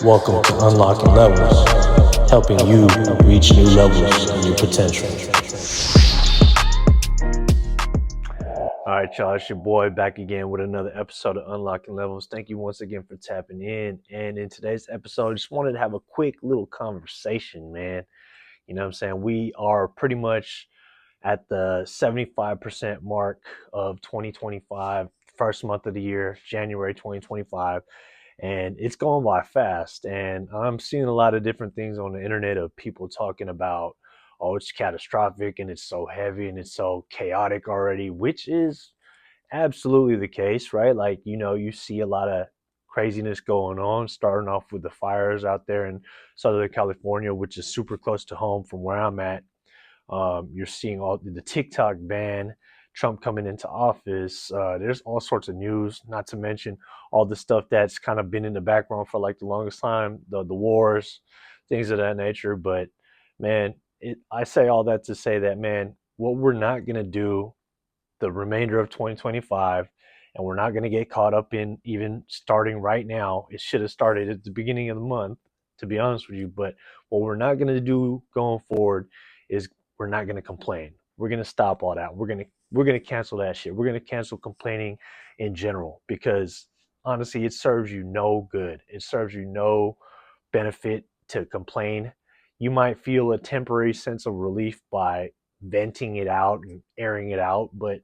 Welcome to Unlocking Levels, helping you reach new levels in your potential. All right, y'all, it's your boy back again with another episode of Unlocking Levels. Thank you once again for tapping in. And in today's episode, I just wanted to have a quick little conversation, man. You know what I'm saying? We are pretty much at the 75% mark of 2025, first month of the year, January 2025. And it's going by fast. And I'm seeing a lot of different things on the internet of people talking about, oh, it's catastrophic and it's so heavy and it's so chaotic already, which is absolutely the case, right? Like, you see a lot of craziness going on, starting off with the fires out there in Southern California, which is super close to home from where I'm at. You're seeing all the TikTok ban, Trump coming into office. There's all sorts of news, not to mention all the stuff that's kind of been in the background for like the longest time, the wars, things of that nature. But man, I say all that to say that, man, what we're not gonna do the remainder of 2025, and we're not gonna get caught up in even starting right now. It should have started at the beginning of the month, to be honest with you. But what we're not gonna do going forward is we're not going to complain. We're going to stop all that. We're going to cancel that shit. We're going to cancel complaining in general, because honestly, it serves you no good. It serves you no benefit to complain. You might feel a temporary sense of relief by venting it out and airing it out, but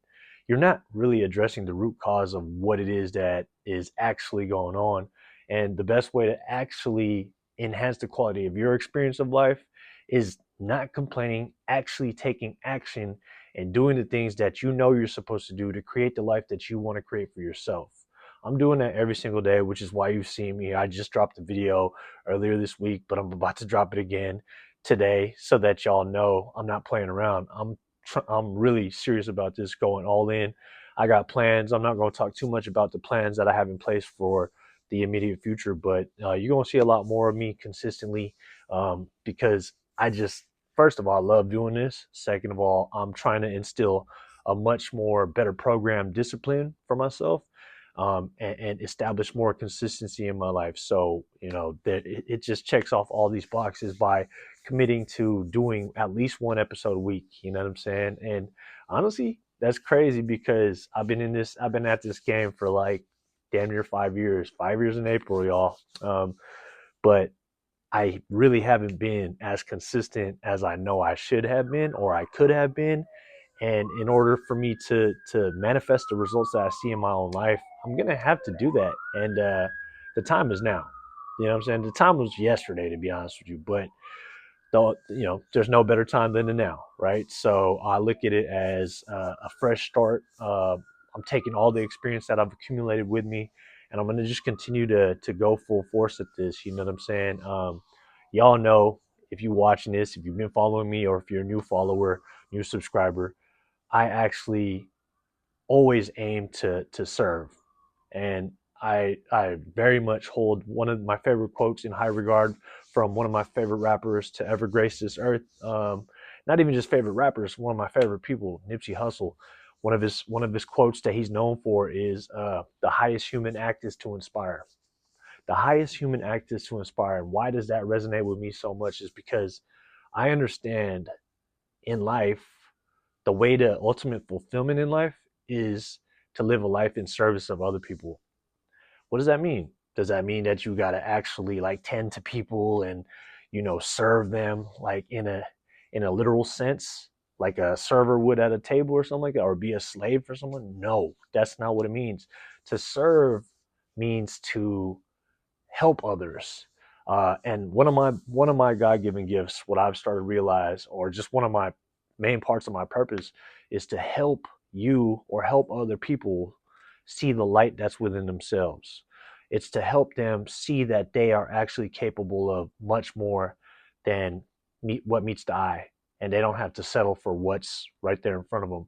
you're not really addressing the root cause of what it is that is actually going on. And the best way to actually enhance the quality of your experience of life is not complaining, actually taking action and doing the things that you know you're supposed to do to create the life that you want to create for yourself. I'm doing that every single day, which is why you see me. I just dropped a video earlier this week, but I'm about to drop it again today so that y'all know I'm not playing around. I'm really serious about this, going all in. I got plans. I'm not going to talk too much about the plans that I have in place for the immediate future, but you're going to see a lot more of me consistently, because I just, first of all, I love doing this. Second of all, I'm trying to instill a much more better program discipline for myself, and establish more consistency in my life. So, that it just checks off all these boxes by committing to doing at least one episode a week. You know what I'm saying? And honestly, that's crazy, because I've been at this game for like damn near 5 years, 5 years in April, y'all. But I really haven't been as consistent as I know I should have been or I could have been. And in order for me to manifest the results that I see in my own life, I'm gonna have to do that. And the time is now. You know what I'm saying? The time was yesterday, to be honest with you. But though, there's no better time than the now, right? So I look at it as a fresh start. I'm taking all the experience that I've accumulated with me, and I'm gonna just continue to go full force at this. You know what I'm saying? Y'all know, if you're watching this, if you've been following me, or if you're a new follower, new subscriber, I actually always aim to serve, and I very much hold one of my favorite quotes in high regard from one of my favorite rappers to ever grace this earth. Not even just favorite rappers, one of my favorite people, Nipsey Hussle. One of his quotes that he's known for is, "The highest human act is to inspire." The highest human act is to inspire. And why does that resonate with me so much? Is because I understand in life, the way to ultimate fulfillment in life is to live a life in service of other people. What does that mean? Does that mean that you got to actually like tend to people and, serve them like in a literal sense, like a server would at a table or something like that, or be a slave for someone? No, that's not what it means. To serve means to help others. And one of my God-given gifts, what I've started to realize, or just one of my main parts of my purpose, is to help you or help other people see the light that's within themselves. It's to help them see that they are actually capable of much more than what meets the eye, and they don't have to settle for what's right there in front of them.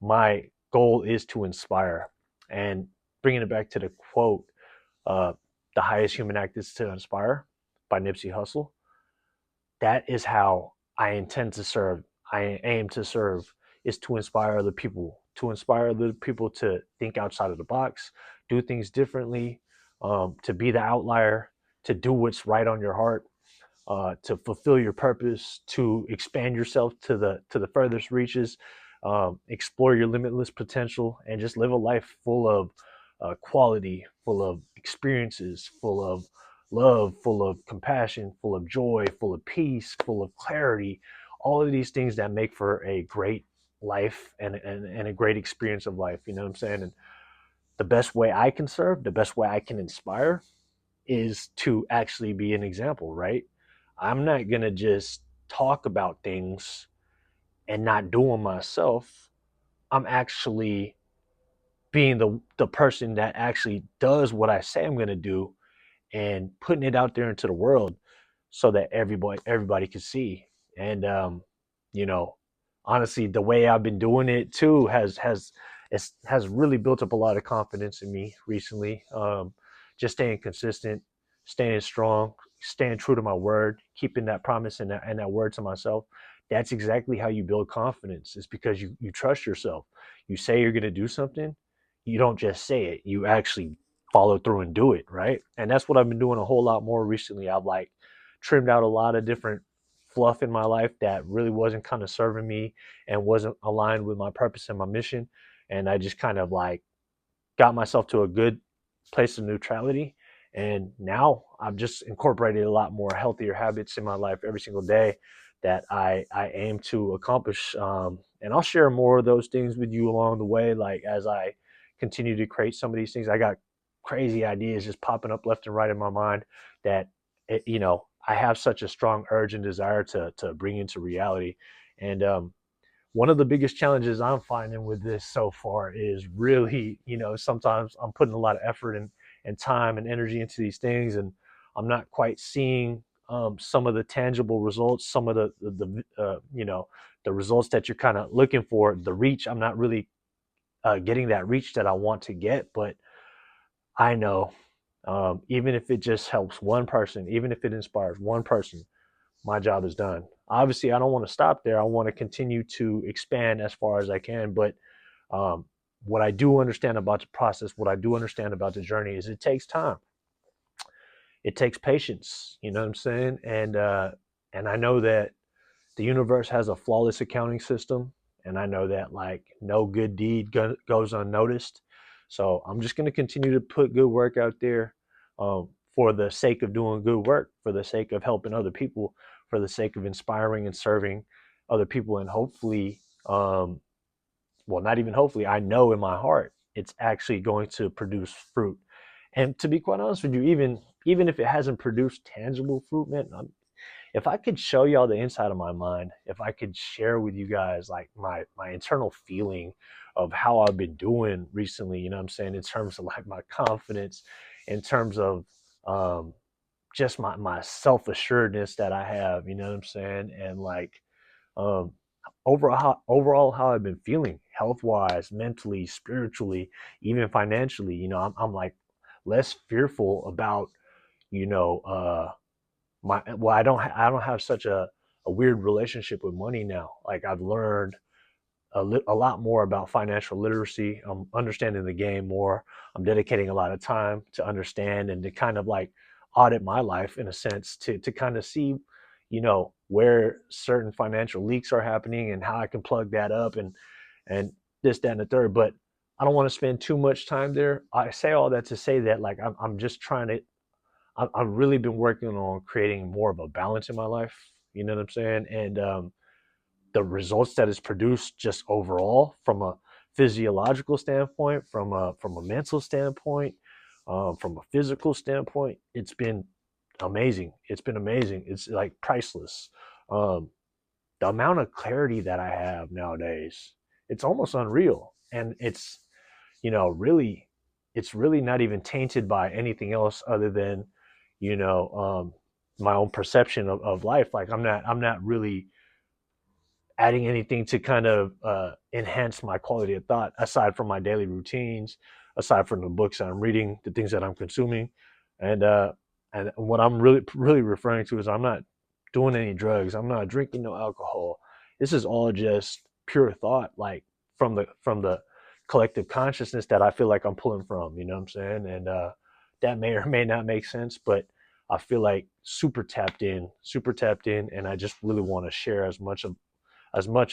My goal is to inspire. And bringing it back to the quote, uh, "The highest human act is to inspire," by Nipsey Hussle. That is how I intend to serve. I aim to serve, is to inspire other people, to think outside of the box, do things differently, to be the outlier, to do what's right on your heart, to fulfill your purpose, to expand yourself to the furthest reaches, explore your limitless potential, and just live a life full of quality, full of experiences, full of love, full of compassion, full of joy, full of peace, full of clarity. All of these things that make for a great life and a great experience of life. You know what I'm saying? And the best way I can serve, the best way I can inspire is to actually be an example, right? I'm not going to just talk about things and not do them myself. I'm actually being the person that actually does what I say I'm going to do and putting it out there into the world so that everybody can see. And you know, honestly, the way I've been doing it too has really built up a lot of confidence in me recently. Just staying consistent, staying strong, staying true to my word, keeping that promise and that word to myself. That's exactly how you build confidence. It's because you trust yourself. You say you're going to do something, you don't just say it. You actually follow through and do it, right? And that's what I've been doing a whole lot more recently. I've like trimmed out a lot of different fluff in my life that really wasn't kind of serving me and wasn't aligned with my purpose and my mission. And I just kind of like got myself to a good place of neutrality. And now I've just incorporated a lot more healthier habits in my life every single day that I aim to accomplish. And I'll share more of those things with you along the way. Like as I continue to create some of these things, I got crazy ideas just popping up left and right in my mind that, I have such a strong urge and desire to bring into reality. And one of the biggest challenges I'm finding with this so far is really, sometimes I'm putting a lot of effort and time and energy into these things, and I'm not quite seeing some of the tangible results, some of the results that you're kind of looking for, the reach. I'm not really getting that reach that I want to get, but I know even if it just helps one person, even if it inspires one person, my job is done. Obviously, I don't want to stop there. I want to continue to expand as far as I can. But um, what I do understand about the process, what I do understand about the journey is it takes time. It takes patience. You know what I'm saying? And I know that the universe has a flawless accounting system, and I know that like no good deed goes unnoticed. So I'm just going to continue to put good work out there, for the sake of doing good work, for the sake of helping other people, for the sake of inspiring and serving other people, and hopefully, well, not even hopefully, I know in my heart it's actually going to produce fruit. And to be quite honest with you, even if it hasn't produced tangible fruit, man, if I could show y'all the inside of my mind, if I could share with you guys like my internal feeling of how I've been doing recently, you know what I'm saying, in terms of like my confidence, in terms of um just my self-assuredness that I have, you know what I'm saying? And like um overall how I've been feeling health wise, mentally, spiritually, even financially, I'm like less fearful about, you know, I don't have such a weird relationship with money now. Like I've learned a lot more about financial literacy. I'm understanding the game more. I'm dedicating a lot of time to understand and to kind of like audit my life in a sense to kind of see, where certain financial leaks are happening and how I can plug that up and this, that, and the third. But I don't want to spend too much time there. I say all that to say that like I'm just trying to I've really been working on creating more of a balance in my life. You know what I'm saying? And the results that it's produced just overall from a physiological standpoint, from a mental standpoint, from a physical standpoint, it's been amazing. It's been amazing. It's like priceless. Um, the amount of clarity that I have nowadays, it's almost unreal, and really, it's really not even tainted by anything else other than, my own perception of life. Like I'm not really adding anything to kind of enhance my quality of thought aside from my daily routines, aside from the books that I'm reading, the things that I'm consuming, and what I'm really referring to is I'm not doing any drugs. I'm not drinking no alcohol. This is all just pure thought, like from the collective consciousness that I feel like I'm pulling from. You know what I'm saying? And that may or may not make sense, but I feel like super tapped in, and I just really want to share as much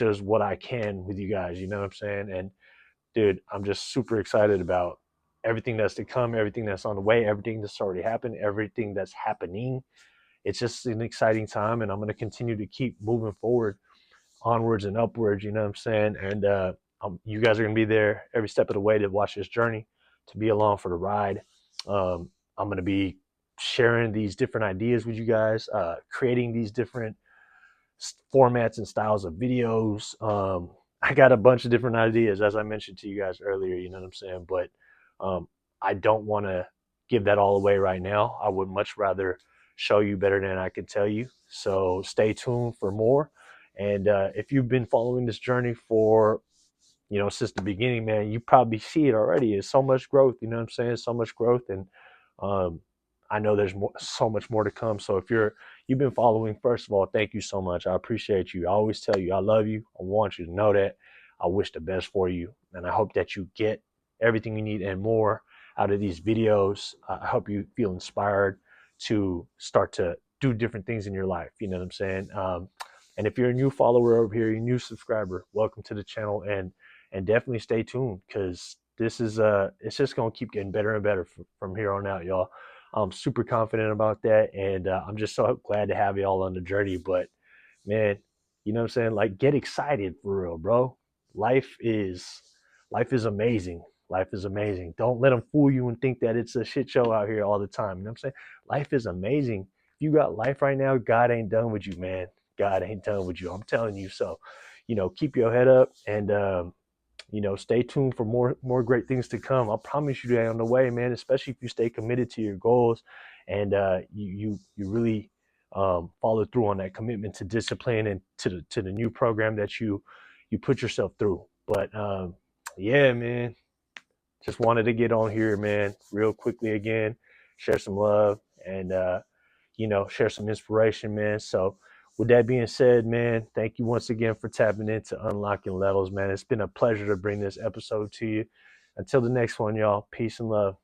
as what I can with you guys. You know what I'm saying? And dude, I'm just super excited about everything that's to come, everything that's on the way, everything that's already happened, everything that's happening. It's just an exciting time, and I'm going to continue to keep moving forward, onwards and upwards. You know what I'm saying? And you guys are going to be there every step of the way to watch this journey, to be along for the ride. I'm going to be sharing these different ideas with you guys, creating these different formats and styles of videos. I got a bunch of different ideas, as I mentioned to you guys earlier. You know what I'm saying? But um, I don't want to give that all away right now. I would much rather show you better than I can tell you. So stay tuned for more. And if you've been following this journey for since the beginning, man, you probably see it already. It's so much growth. You know what I'm saying? So much growth, and um, I know there's so much more to come. So if you've been following, first of all, thank you so much. I appreciate you. I always tell you I love you. I want you to know that. I wish the best for you, and I hope that you get everything you need and more out of these videos. I hope you feel inspired to start to do different things in your life. You know what I'm saying? And if you're a new follower over here, you're a new subscriber, welcome to the channel, and definitely stay tuned, because this is it's just gonna keep getting better and better from here on out, y'all. I'm super confident about that, and I'm just so glad to have y'all on the journey. But man, you know what I'm saying? Like, get excited for real, bro. Life is life is amazing. Life is amazing. Don't let them fool you and think that it's a shit show out here all the time. You know what I'm saying? Life is amazing. If you got life right now, God ain't done with you, man. God ain't done with you. I'm telling you. So, keep your head up, and stay tuned for more great things to come. I promise you they're on the way, man. Especially if you stay committed to your goals, and you really follow through on that commitment to discipline and to the new program that you put yourself through. But yeah, man, just wanted to get on here, man, real quickly again, share some love, and share some inspiration, man. So with that being said, man, thank you once again for tapping into Unlocking Levels, man. It's been a pleasure to bring this episode to you. Until the next one, y'all, peace and love.